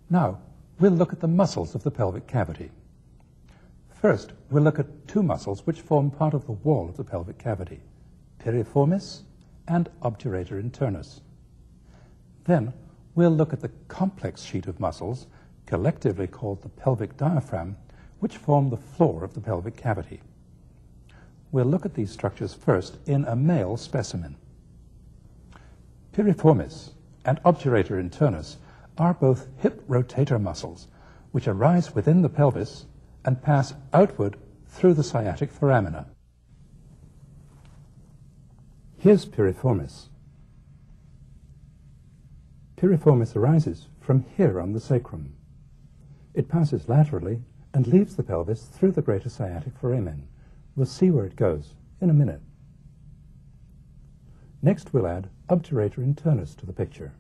Now, we'll look at the muscles of the pelvic cavity. First, we'll look at two muscles which form part of the wall of the pelvic cavity, piriformis and obturator internus. Then, we'll look at the complex sheet of muscles, collectively called the pelvic diaphragm, which form the floor of the pelvic cavity. We'll look at these structures first in a male specimen. Piriformis and obturator internus are both hip rotator muscles, which arise within the pelvis and pass outward through the sciatic foramina. Here's piriformis. Piriformis arises from here on the sacrum. It passes laterally and leaves the pelvis through the greater sciatic foramen. We'll see where it goes in a minute. Next, we'll add obturator internus to the picture.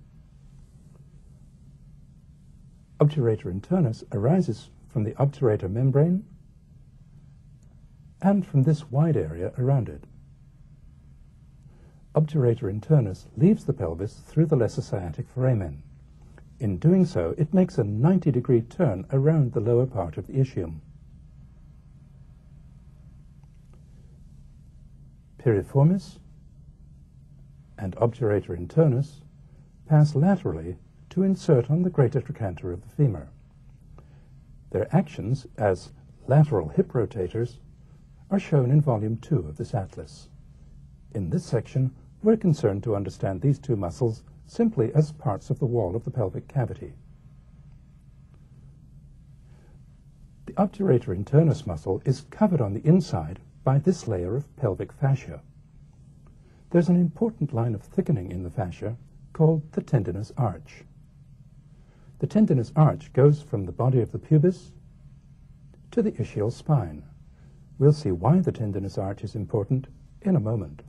Obturator internus arises from the obturator membrane and from this wide area around it. Obturator internus leaves the pelvis through the lesser sciatic foramen. In doing so, it makes a 90-degree turn around the lower part of the ischium. Piriformis and obturator internus pass laterally to insert on the greater trochanter of the femur. Their actions as lateral hip rotators are shown in Volume 2 of this atlas. In this section, we're concerned to understand these two muscles simply as parts of the wall of the pelvic cavity. The obturator internus muscle is covered on the inside by this layer of pelvic fascia. There's an important line of thickening in the fascia called the tendinous arch. The tendinous arch goes from the body of the pubis to the ischial spine. We'll see why the tendinous arch is important in a moment.